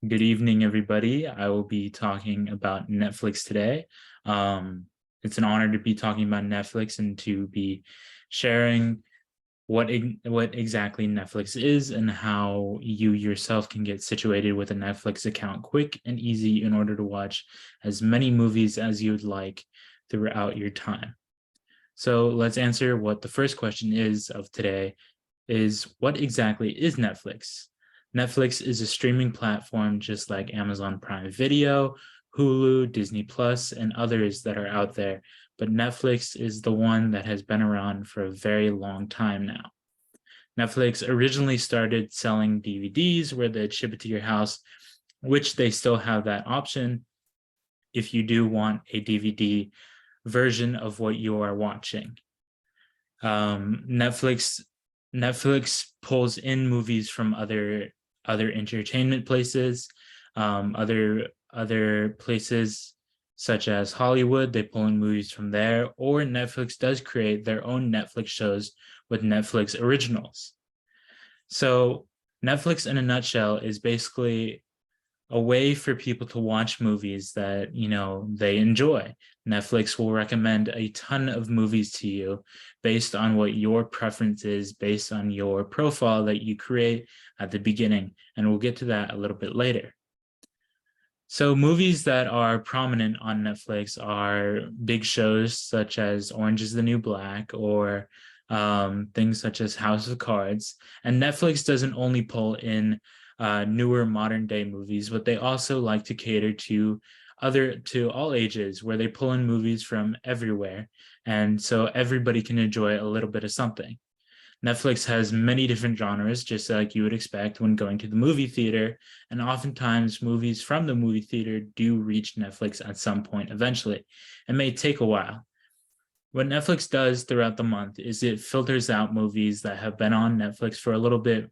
Good evening, everybody. I will be talking about Netflix today. It's an honor to be talking about Netflix and to be sharing what exactly Netflix is and how you yourself can get situated with a Netflix account quick and easy in order to watch as many movies as you would like throughout your time. So let's answer what the first question is of today is what exactly is Netflix? Netflix is a streaming platform just like Amazon Prime Video, Hulu, Disney Plus, and others that are out there. But Netflix is the one that has been around for a very long time now. Netflix originally started selling DVDs where they'd ship it to your house, which they still have that option if you do want a DVD version of what you are watching. Netflix pulls in movies from other entertainment places, other places such as Hollywood. They pull in movies from there, or Netflix does create their own Netflix shows with Netflix originals. So Netflix in a nutshell is basically a way for people to watch movies that they enjoy. Netflix will recommend a ton of movies to you based on what your preference is, based on your profile that you create at the beginning, and we'll get to that a little bit later. So movies that are prominent on Netflix are big shows such as Orange is the New Black or things such as House of Cards. And Netflix doesn't only pull in newer modern day movies, but they also like to cater to all ages, where they pull in movies from everywhere, and so everybody can enjoy a little bit of something. Netflix has many different genres, just like you would expect when going to the movie theater, and oftentimes movies from the movie theater do reach Netflix at some point eventually. It may take a while. What Netflix does throughout the month is it filters out movies that have been on Netflix for a little bit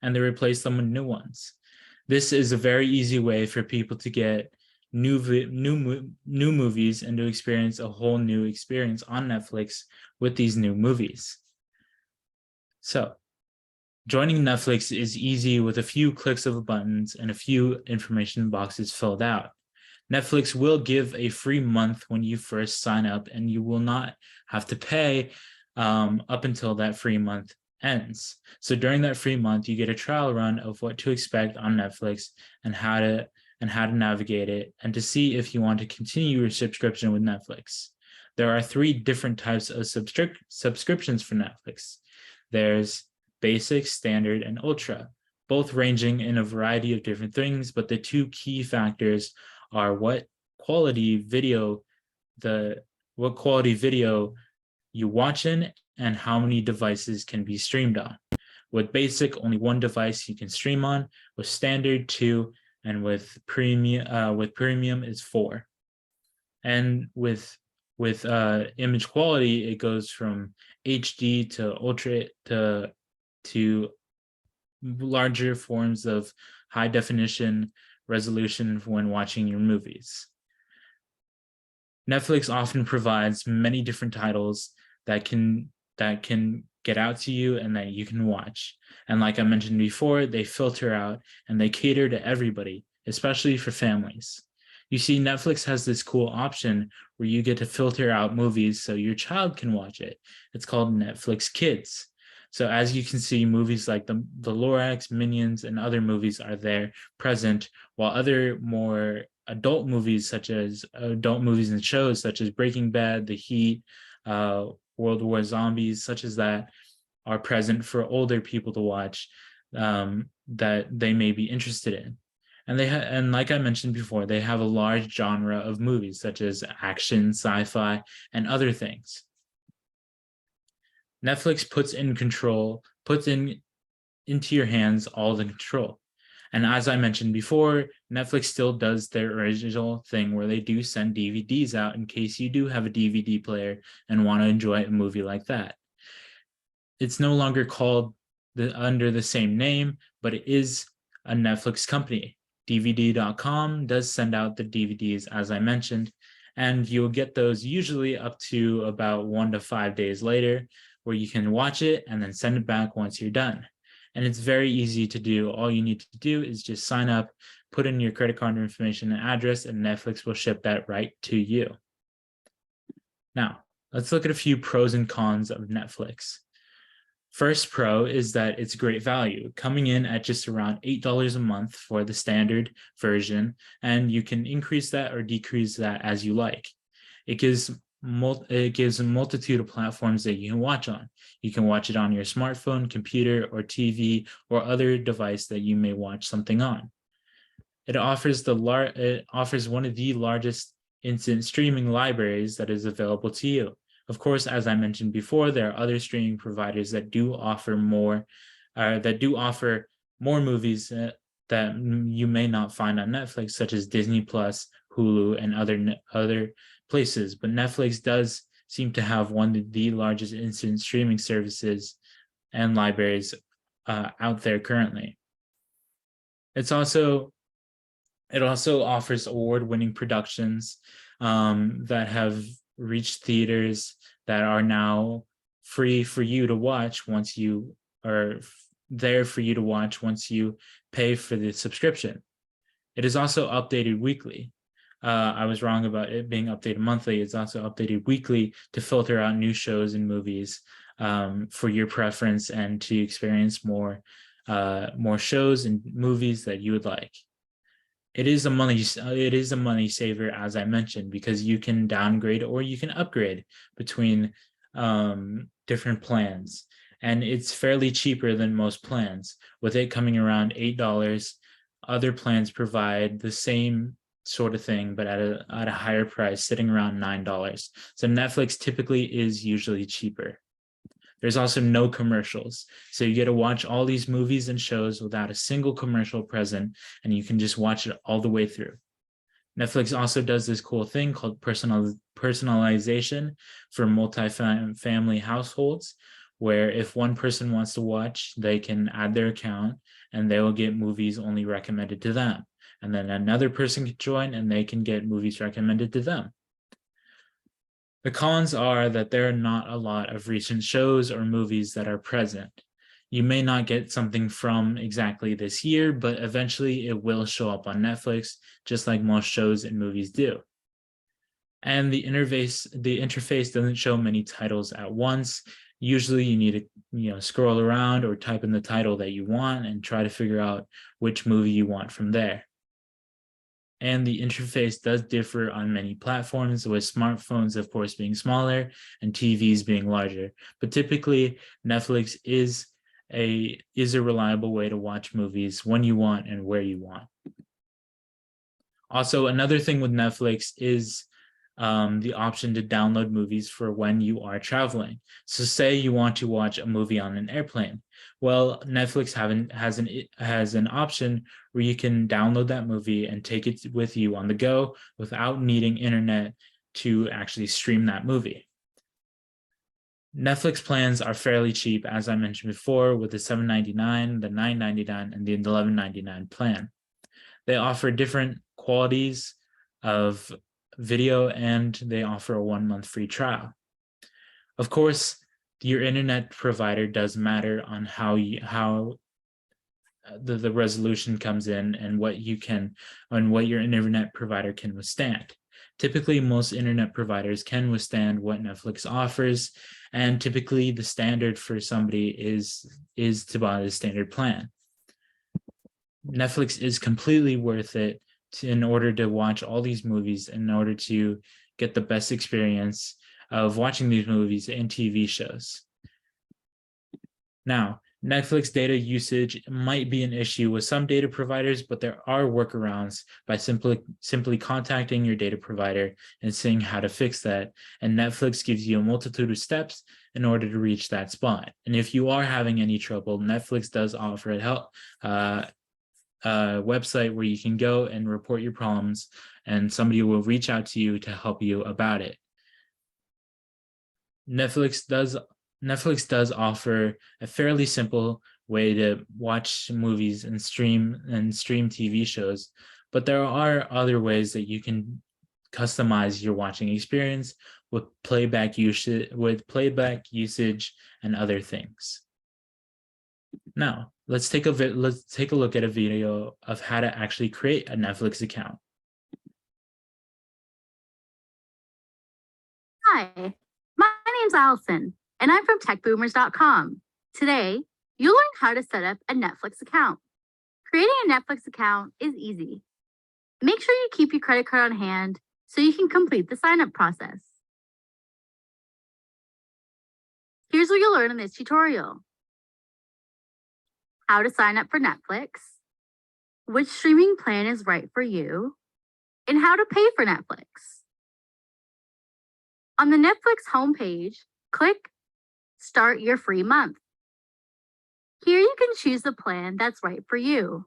and they replace them with new ones. This is a very easy way for people to get new movies and to experience a whole new experience on Netflix with these new movies. So, joining Netflix is easy with a few clicks of buttons and a few information boxes filled out. Netflix will give a free month when you first sign up, and you will not have to pay up until that free month ends. So during that free month, you get a trial run of what to expect on Netflix and how to navigate it, and to see if you want to continue your subscription with Netflix. There are 3 different types of subscriptions for Netflix. There's basic, standard, and ultra, both ranging in a variety of different things, but the 2 key factors are what quality video you watch in and how many devices can be streamed on. With basic, only 1 device you can stream on. With standard, 2, and with premium is 4. And with image quality, it goes from HD to ultra to larger forms of high definition resolution when watching your movies. Netflix often provides many different titles that can get out to you and that you can watch. And like I mentioned before, they filter out and they cater to everybody, especially for families. You see, Netflix has this cool option where you get to filter out movies so your child can watch it. It's called Netflix Kids. So as you can see, movies like the Lorax, Minions, and other movies are there present, while other more adult movies and shows such as Breaking Bad, The Heat, World War Zombies, such as that, are present for older people to watch that they may be interested in. And like I mentioned before, they have a large genre of movies such as action, sci-fi, and other things. Netflix puts into your hands all the control. And as I mentioned before, Netflix still does their original thing where they do send DVDs out in case you do have a DVD player and want to enjoy a movie like that. It's no longer called under the same name, but it is a Netflix company. DVD.com does send out the DVDs, as I mentioned, and you'll get those usually up to about 1 to 5 days later, where you can watch it and then send it back once you're done. And it's very easy to do. All you need to do is just sign up, put in your credit card information and address, and Netflix will ship that right to you. Now, let's look at a few pros and cons of Netflix. First pro is that it's great value, coming in at just around $8 a month for the standard version, and you can increase that or decrease that as you like. It gives a multitude of platforms that you can watch on. You can watch it on your smartphone, computer, or TV, or other device that you may watch something on. It offers one of the largest instant streaming libraries that is available to you. Of course, as I mentioned before, there are other streaming providers that do offer more movies that you may not find on Netflix, such as Disney Plus, Hulu, and other places. But Netflix does seem to have one of the largest instant streaming services and libraries out there currently. It also offers award-winning productions that have reached theaters that are now free for you to watch once you are there for you to watch once you pay for the subscription. It is also updated weekly. I was wrong about it being updated monthly. It's also updated weekly to filter out new shows and movies for your preference and to experience more shows and movies that you would like. It is a money saver, as I mentioned, because you can downgrade or you can upgrade between different plans, and it's fairly cheaper than most plans. With it coming around $8, other plans provide the same sort of thing, but at a higher price, sitting around $9. So Netflix typically is usually cheaper. There's also no commercials. So you get to watch all these movies and shows without a single commercial present, and you can just watch it all the way through. Netflix also does this cool thing called personalization for multi-family households, where if one person wants to watch, they can add their account and they will get movies only recommended to them. And then another person can join and they can get movies recommended to them. The cons are that there are not a lot of recent shows or movies that are present. You may not get something from exactly this year, but eventually it will show up on Netflix, just like most shows and movies do. And the interface doesn't show many titles at once. Usually you need to scroll around or type in the title that you want and try to figure out which movie you want from there. And the interface does differ on many platforms, with smartphones, of course, being smaller and TVs being larger. But typically, Netflix is a reliable way to watch movies when you want and where you want. Also, another thing with Netflix is the option to download movies for when you are traveling. So say you want to watch a movie on an airplane. Well, Netflix has an option where you can download that movie and take it with you on the go without needing internet to actually stream that movie. Netflix plans are fairly cheap, as I mentioned before, with the $7.99, the $9.99, and the $11.99 plan. They offer different qualities of video, and they offer a 1-month free trial. Of course, your internet provider does matter on how the resolution comes in and what your internet provider can withstand. Typically, most internet providers can withstand what Netflix offers, and typically the standard for somebody is to buy the standard plan. Netflix is completely worth it in order to watch all these movies, in order to get the best experience of watching these movies and TV shows. Now, Netflix data usage might be an issue with some data providers, but there are workarounds by simply contacting your data provider and seeing how to fix that. And Netflix gives you a multitude of steps in order to reach that spot. And if you are having any trouble, Netflix does offer a website where you can go and report your problems, and somebody will reach out to you to help you about it. Netflix does offer a fairly simple way to watch movies and stream TV shows, but there are other ways that you can customize your watching experience with playback usage and other things. Now, let's take a look at a video of how to actually create a Netflix account. Hi, my name's Allison, and I'm from techboomers.com. Today, you'll learn how to set up a Netflix account. Creating a Netflix account is easy. Make sure you keep your credit card on hand so you can complete the sign-up process. Here's what you'll learn in this tutorial: how to sign up for Netflix, which streaming plan is right for you, and how to pay for Netflix. On the Netflix homepage, click Start Your Free Month. Here you can choose the plan that's right for you.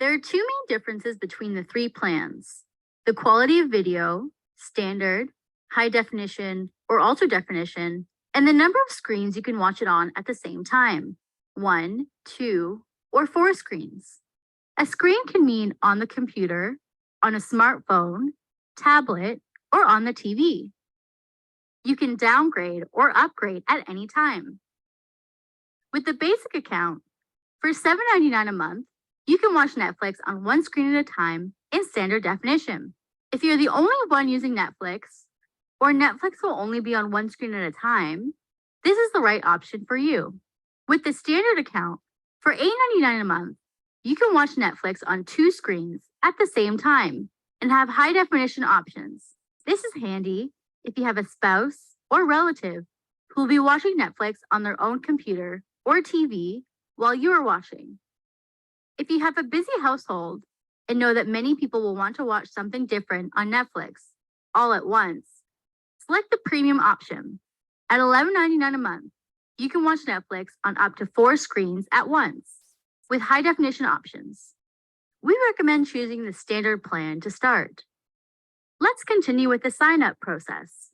There are two main differences between the three plans: the quality of video, standard, high definition, or ultra definition, and the number of screens you can watch it on at the same time: 1, 2, or 4 screens. A screen can mean on the computer, on a smartphone, tablet, or on the TV. You can downgrade or upgrade at any time. With the basic account, for $7.99 a month, you can watch Netflix on one screen at a time in standard definition. If you're the only one using Netflix, or Netflix will only be on one screen at a time, this is the right option for you. With the standard account, for $8.99 a month, you can watch Netflix on 2 screens at the same time and have high definition options. This is handy if you have a spouse or relative who will be watching Netflix on their own computer or TV while you are watching. If you have a busy household and know that many people will want to watch something different on Netflix all at once, select the premium option. At $11.99 a month, you can watch Netflix on up to 4 screens at once with high definition options. We recommend choosing the standard plan to start. Let's continue with the sign-up process.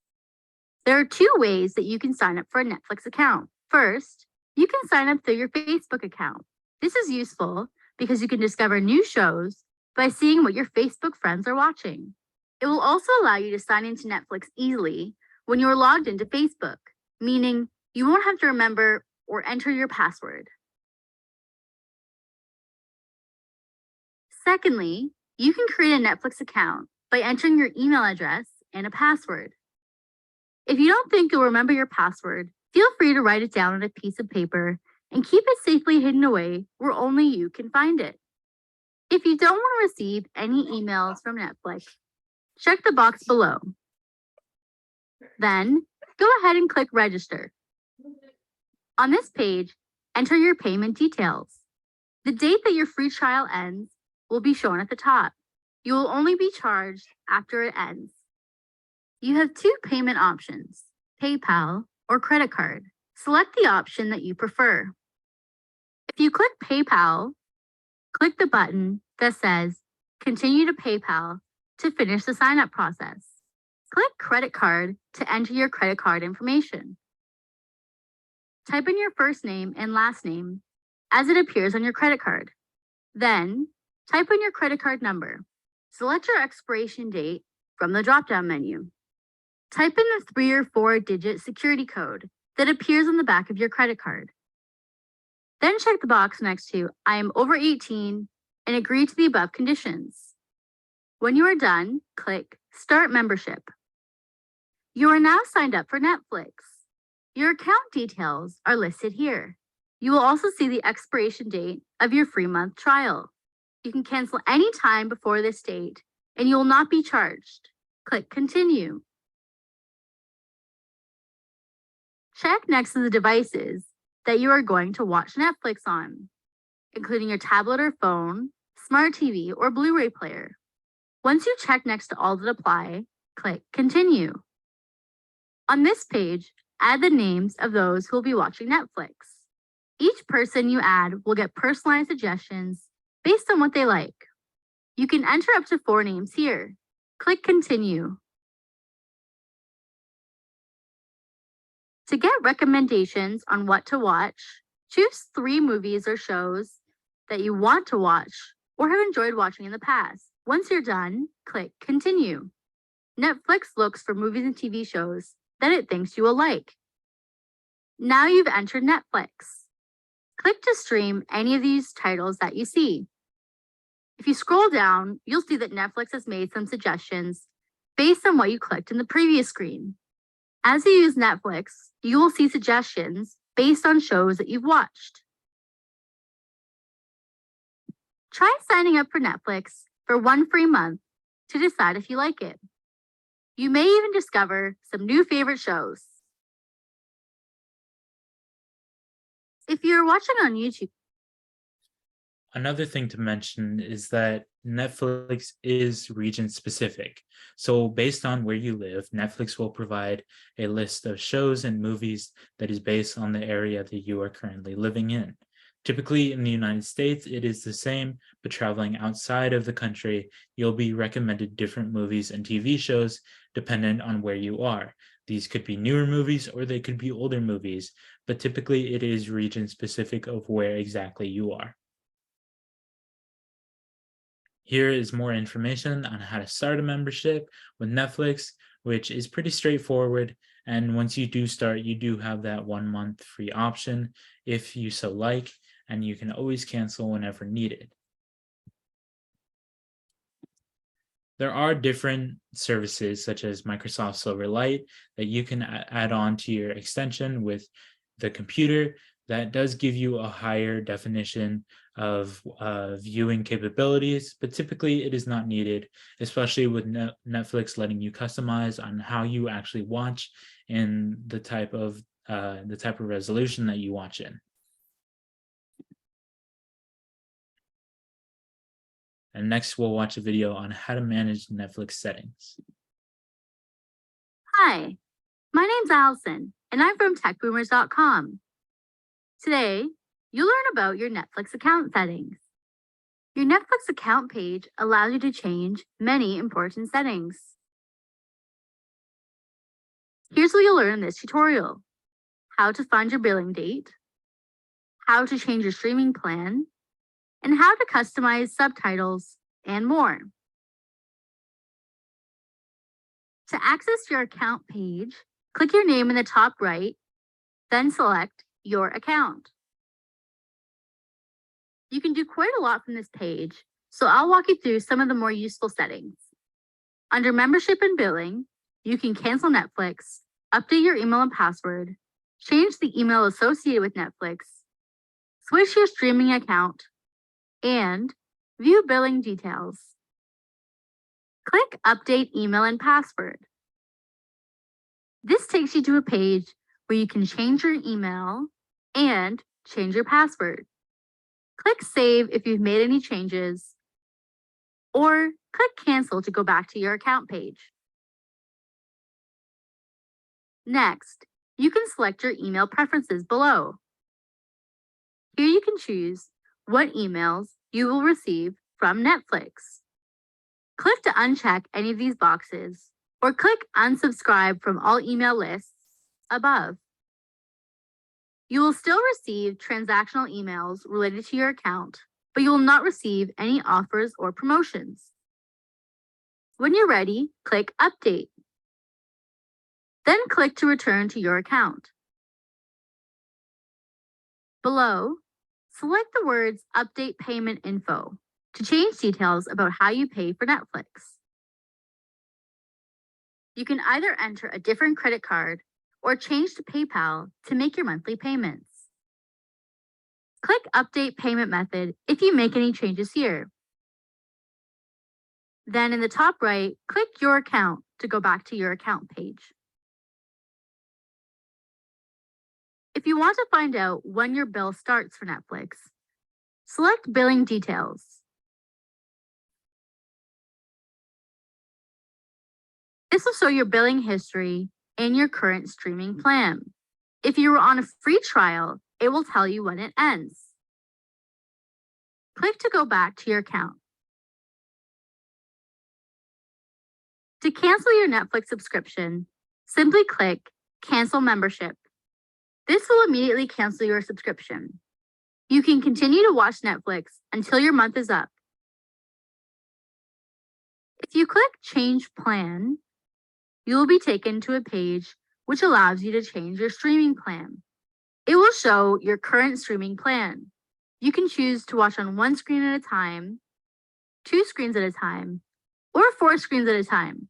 There are 2 ways that you can sign up for a Netflix account. First, you can sign up through your Facebook account. This is useful because you can discover new shows by seeing what your Facebook friends are watching. It will also allow you to sign into Netflix easily when you are logged into Facebook, meaning you won't have to remember or enter your password. Secondly, you can create a Netflix account by entering your email address and a password. If you don't think you'll remember your password, feel free to write it down on a piece of paper and keep it safely hidden away where only you can find it. If you don't want to receive any emails from Netflix, check the box below. Then, go ahead and click Register. On this page, enter your payment details. The date that your free trial ends will be shown at the top. You will only be charged after it ends. You have 2 payment options: PayPal or credit card. Select the option that you prefer. If you click PayPal, click the button that says Continue to PayPal to finish the sign-up process. Click Credit Card to enter your credit card information. Type in your first name and last name as it appears on your credit card. Then, type in your credit card number. Select your expiration date from the drop-down menu. Type in the 3 or 4-digit security code that appears on the back of your credit card. Then check the box next to I am over 18 and agree to the above conditions. When you are done, click Start Membership. You are now signed up for Netflix. Your account details are listed here. You will also see the expiration date of your free month trial. You can cancel any time before this date and you will not be charged. Click Continue. Check next to the devices that you are going to watch Netflix on, including your tablet or phone, smart TV, or Blu-ray player. Once you check next to all that apply, click Continue. On this page, add the names of those who will be watching Netflix. Each person you add will get personalized suggestions based on what they like. You can enter up to 4 names here. Click Continue. To get recommendations on what to watch, choose 3 movies or shows that you want to watch or have enjoyed watching in the past. Once you're done, click Continue. Netflix looks for movies and TV shows that it thinks you will like. Now you've entered Netflix. Click to stream any of these titles that you see. If you scroll down, you'll see that Netflix has made some suggestions based on what you clicked in the previous screen. As you use Netflix, you will see suggestions based on shows that you've watched. Try signing up for Netflix for one free month to decide if you like it. You may even discover some new favorite shows. If you're watching on YouTube, Another thing to mention is that Netflix is region specific. So based on where you live, Netflix will provide a list of shows and movies that is based on the area that you are currently living in. Typically in the United States, it is the same, but traveling outside of the country, you'll be recommended different movies and TV shows dependent on where you are. These could be newer movies or they could be older movies, but typically it is region specific of where exactly you are. Here is more information on how to start a membership with Netflix, which is pretty straightforward. And once you do start, you do have that 1 month free option if you so like, and you can always cancel whenever needed. There are different services such as Microsoft Silverlight that you can add on to your extension with the computer that does give you a higher definition of viewing capabilities, but typically it is not needed, especially with Netflix letting you customize on how you actually watch and the type of resolution that you watch in. And next, we'll watch a video on how to manage Netflix settings. hi, my name's Allison, and I'm from techboomers.com. Today, you'll learn about your Netflix account settings. Your Netflix account page allows you to change many important settings. Here's what you'll learn in this tutorial: how to find your billing date, how to change your streaming plan, and how to customize subtitles, and more. To access your account page, click your name in the top right, then select your account. You can do quite a lot from this page, so I'll walk you through some of the more useful settings. Under Membership and Billing, you can cancel Netflix, update your email and password, change the email associated with Netflix, switch your streaming account, and view billing details. Click Update Email and Password. This takes you to a page where you can change your email and change your password. Click Save if you've made any changes, or click Cancel to go back to your account page. Next, you can select your email preferences below. Here you can choose what emails you will receive from Netflix. Click to uncheck any of these boxes, or click Unsubscribe from all email lists above. You will still receive transactional emails related to your account, but you will not receive any offers or promotions. When you're ready, click Update. Then click to return to your account. Below, select the words Update Payment Info to change details about how you pay for Netflix. You can either enter a different credit card or change to PayPal to make your monthly payments. Click Update Payment Method if you make any changes here. Then in the top right, click Your Account to go back to your account page. If you want to find out when your bill starts for Netflix, select Billing Details. This will show your billing history and your current streaming plan. If you were on a free trial, it will tell you when it ends. Click to go back to your account. To cancel your Netflix subscription, simply click Cancel Membership. This will immediately cancel your subscription. You can continue to watch Netflix until your month is up. If you click Change Plan, you will be taken to a page which allows you to change your streaming plan. It will show your current streaming plan. You can choose to watch on one screen at a time, 2 screens at a time, or 4 screens at a time.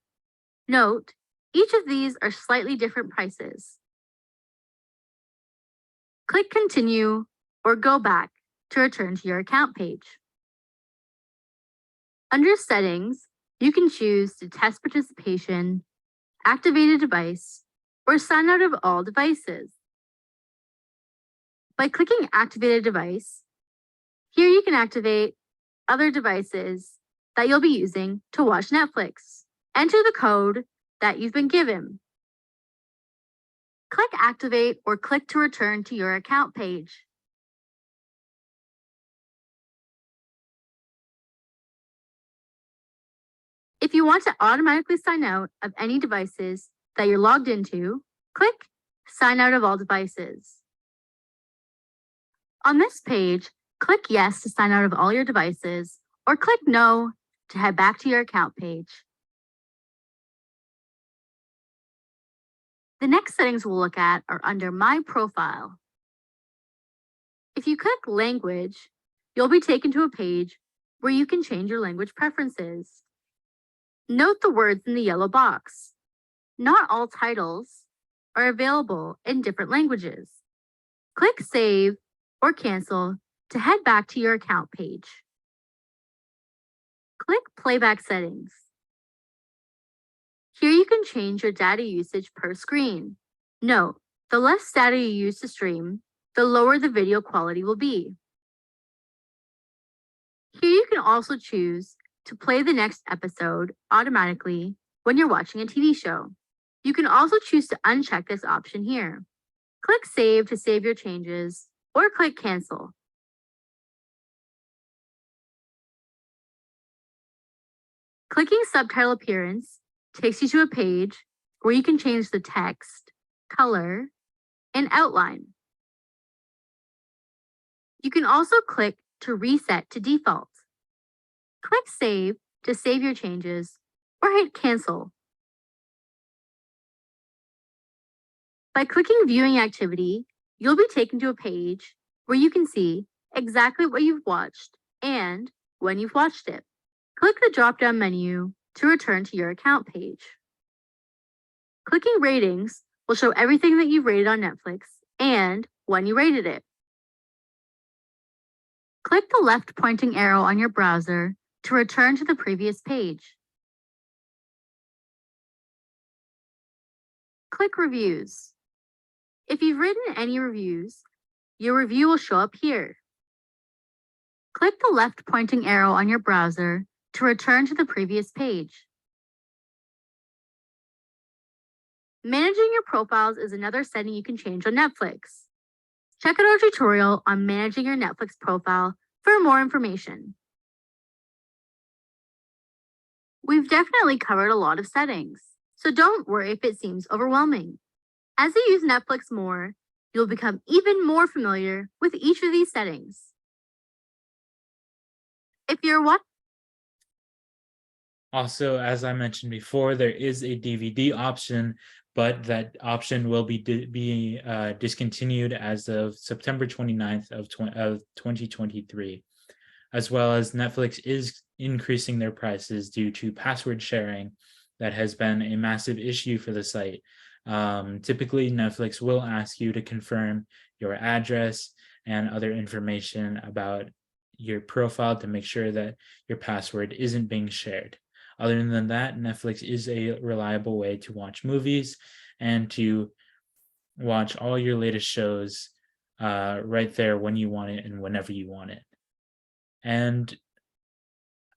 Note, each of these are slightly different prices. Click Continue or Go Back to return to your account page. Under Settings, you can choose to test participation, activate a device, or sign out of all devices. By clicking Activate a Device, here you can activate other devices that you'll be using to watch Netflix. Enter the code that you've been given. Click Activate or click to return to your account page. If you want to automatically sign out of any devices that you're logged into, click Sign out of all devices. On this page, click Yes to sign out of all your devices, or click No to head back to your account page. The next settings we'll look at are under My Profile. If you click Language, you'll be taken to a page where you can change your language preferences. Note the words in the yellow box. Not all titles are available in different languages. Click Save or Cancel to head back to your account page. Click Playback Settings. Here you can change your data usage per screen. Note, the less data you use to stream, the lower the video quality will be. Here you can also choose to play the next episode automatically when you're watching a TV show. You can also choose to uncheck this option here. Click Save to save your changes, or click Cancel. Clicking Subtitle Appearance takes you to a page where you can change the text, color, and outline. You can also click to reset to default. Click Save to save your changes, or hit Cancel. By clicking Viewing Activity, you'll be taken to a page where you can see exactly what you've watched and when you've watched it. Click the drop-down menu to return to your account page. Clicking Ratings will show everything that you've rated on Netflix and when you rated it. Click the left pointing arrow on your browser to return to the previous page. Click Reviews. If you've written any reviews, your review will show up here. Click the left pointing arrow on your browser to return to the previous page. Managing your profiles is another setting you can change on Netflix. Check out our tutorial on managing your Netflix profile for more information. We've definitely covered a lot of settings, so don't worry if it seems overwhelming. As you use Netflix more, you'll become even more familiar with each of these settings. If you're watching, Also, as I mentioned before, there is a DVD option, but that option will be discontinued as of September 29th of 2023, as well as Netflix is increasing their prices due to password sharing that has been a massive issue for the site. Typically, Netflix will ask you to confirm your address and other information about your profile to make sure that your password isn't being shared. Other than that, Netflix is a reliable way to watch movies and to watch all your latest shows right there when you want it and whenever you want it. And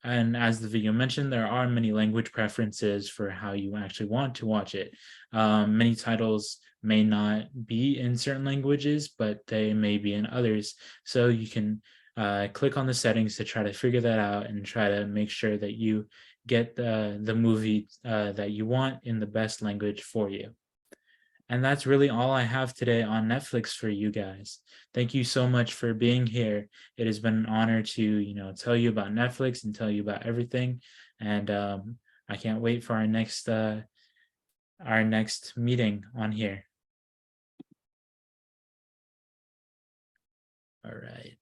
as the video mentioned, there are many language preferences for how you actually want to watch it. Many titles may not be in certain languages, but they may be in others. So you can click on the settings to try to figure that out and try to make sure that you get the movie that you want in the best language for you. And that's really all I have today on Netflix for you guys. Thank you so much for being here. It has been an honor to, tell you about Netflix and tell you about everything. And I can't wait for our next meeting on here. All right.